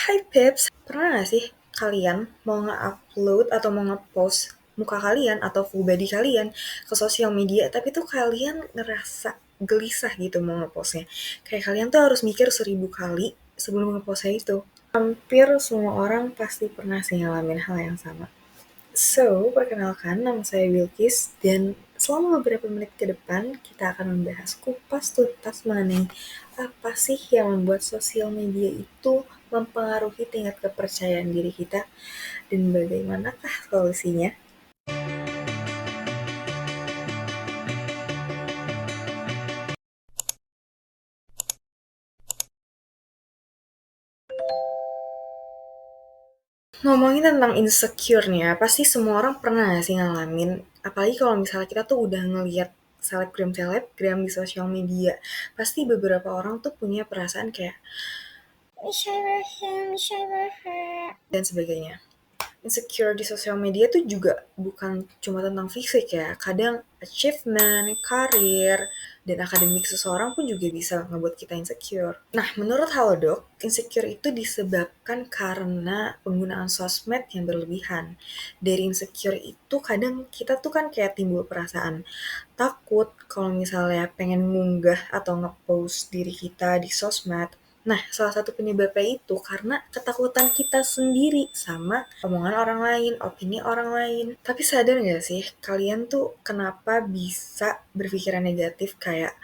Hai Peps, pernah gak sih kalian mau nge-upload atau mau nge-post muka kalian atau full body kalian ke sosial media, tapi tuh kalian ngerasa gelisah gitu mau nge-postnya. Kayak kalian tuh harus mikir 1000 kali sebelum nge-postnya itu. Hampir semua orang pasti pernah sih ngalamin hal yang sama. So, perkenalkan, nama saya Wilkis, dan selama beberapa menit ke depan, kita akan membahas kupas tuntas mengenai apa sih yang membuat sosial media itu mempengaruhi tingkat kepercayaan diri kita, dan bagaimanakah solusinya. Ngomongin tentang insecure nih ya, pasti semua orang pernah gak sih ngalamin, apalagi kalau misalnya kita tuh udah ngeliat selebgram di sosial media, pasti beberapa orang tuh punya perasaan kayak wish I were him, wish I were her, dan sebagainya. Insecure di sosial media tuh juga bukan cuma tentang fisik ya, kadang achievement, karir, dan akademik seseorang pun juga bisa ngebuat kita insecure. Nah, menurut Halodoc, insecure itu disebabkan karena penggunaan sosmed yang berlebihan. Dari insecure itu kadang kita tuh kan kayak timbul perasaan takut kalau misalnya pengen ngunggah atau nge-post diri kita di sosmed. Nah, salah satu penyebabnya itu karena ketakutan kita sendiri sama omongan orang lain, opini orang lain. Tapi sadar gak sih, kalian tuh kenapa bisa berpikiran negatif kayak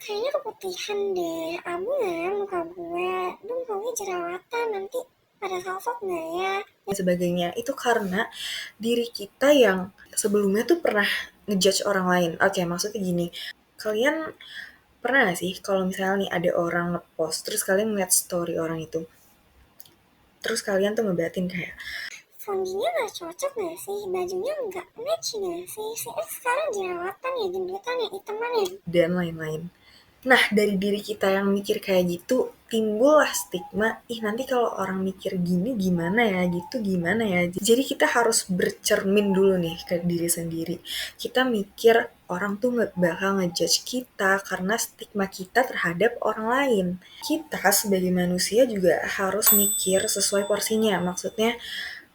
kayaknya keputihan deh, abu gak ya muka gue, aduh muka gue jerawatan, nanti pada salfok gak ya, dan sebagainya. Itu karena diri kita yang sebelumnya tuh pernah ngejudge orang lain. Oke, maksudnya gini, kalian pernah gak sih kalau misalnya nih ada orang ngepost, terus kalian ngeliat story orang itu, terus kalian tuh ngebatin kayak fondinya gak cocok gak sih, bajunya gak match gak sih, si X sekarang jerawatan ya, gendutan ya, hitaman ya, dan lain-lain. Nah, dari diri kita yang mikir kayak gitu, timbullah stigma, ih nanti kalau orang mikir gini gimana ya, gitu gimana ya. Jadi kita harus bercermin dulu nih ke diri sendiri. Kita mikir orang tuh nggak bakal ngejudge kita karena stigma kita terhadap orang lain. Kita sebagai manusia juga harus mikir sesuai porsinya. Maksudnya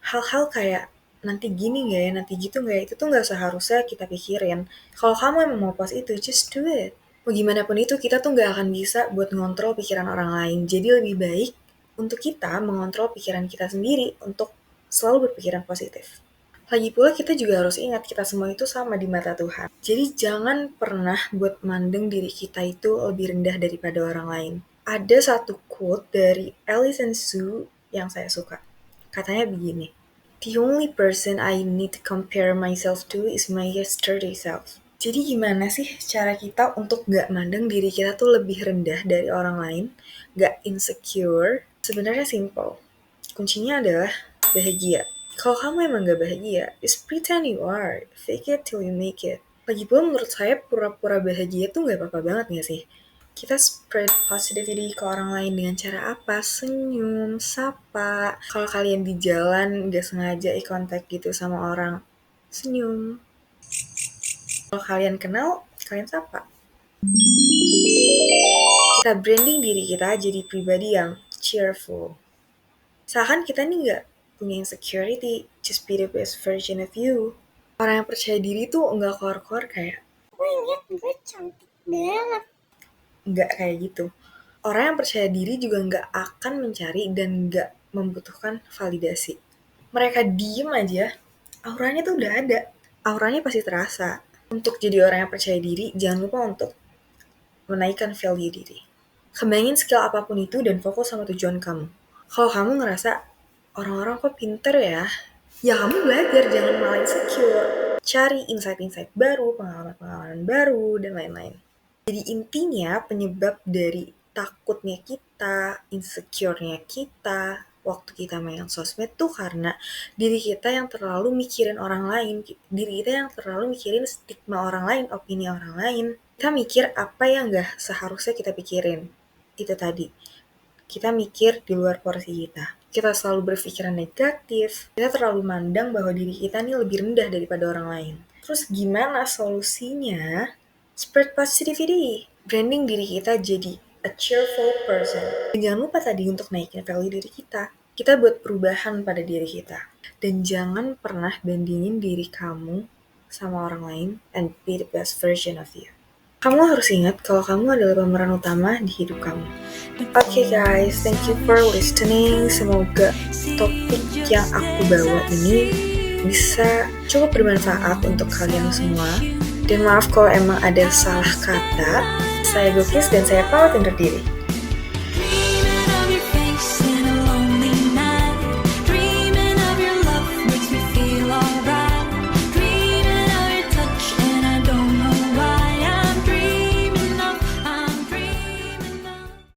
hal-hal kayak nanti gini nggak ya, nanti gitu nggak ya, itu tuh nggak seharusnya kita pikirin. Kalau kamu emang mau post itu, just do it. Mau gimana pun itu, kita tuh nggak akan bisa buat ngontrol pikiran orang lain. Jadi lebih baik untuk kita mengontrol pikiran kita sendiri untuk selalu berpikiran positif. Lagi pula kita juga harus ingat kita semua itu sama di mata Tuhan. Jadi jangan pernah buat mandang diri kita itu lebih rendah daripada orang lain. Ada satu quote dari Alison Su yang saya suka. Katanya begini, "The only person I need to compare myself to is my yesterday self." Jadi gimana sih cara kita untuk gak mandang diri kita tuh lebih rendah dari orang lain, gak insecure? Sebenarnya simple. Kuncinya adalah bahagia. Kalau kamu emang gak bahagia, just pretend you are. Fake it till you make it. Lagipula menurut saya pura-pura bahagia tuh gak apa-apa banget gak sih? Kita spread positivity ke orang lain dengan cara apa? Senyum, sapa. Kalau kalian di jalan gak sengaja eye contact gitu sama orang, senyum. Kalau kalian kenal, kalian sapa. Kita branding diri kita jadi pribadi yang cheerful. Seakan kita nih nggak punya insecurity, just be the best version of you. Orang yang percaya diri tuh nggak keluar-keluar kayak, gue liat gue cantik banget. Nggak kayak gitu. Orang yang percaya diri juga nggak akan mencari dan nggak membutuhkan validasi. Mereka diem aja, auranya tuh udah ada. Auranya pasti terasa. Untuk jadi orang yang percaya diri, jangan lupa untuk menaikkan value diri. Kembangin skill apapun itu dan fokus sama tujuan kamu. Kalau kamu ngerasa orang-orang kok pinter ya, ya kamu belajar, jangan malah insecure. Cari insight-insight baru, pengalaman-pengalaman baru, dan lain-lain. Jadi intinya penyebab dari takutnya kita, insecure-nya kita, waktu kita main sosmed tuh karena diri kita yang terlalu mikirin orang lain, diri kita yang terlalu mikirin stigma orang lain, opini orang lain. Kita mikir apa yang gak seharusnya kita pikirin. Itu tadi, kita mikir di luar porsi kita. Kita selalu berpikiran negatif, kita terlalu mandang bahwa diri kita nih lebih rendah daripada orang lain. Terus gimana solusinya? Spread positivity. Branding diri kita jadi a cheerful person. Dan jangan lupa tadi untuk naikin value diri kita. Kita buat perubahan pada diri kita. Dan jangan pernah bandingin diri kamu sama orang lain and be the best version of you. Kamu harus ingat kalau kamu adalah pemeran utama di hidup kamu. Oke guys, thank you for listening. Semoga topik yang aku bawa ini bisa cukup bermanfaat untuk kalian semua. Dan maaf kalau emang ada salah kata. Saya Gokis dan saya pamit undur diri.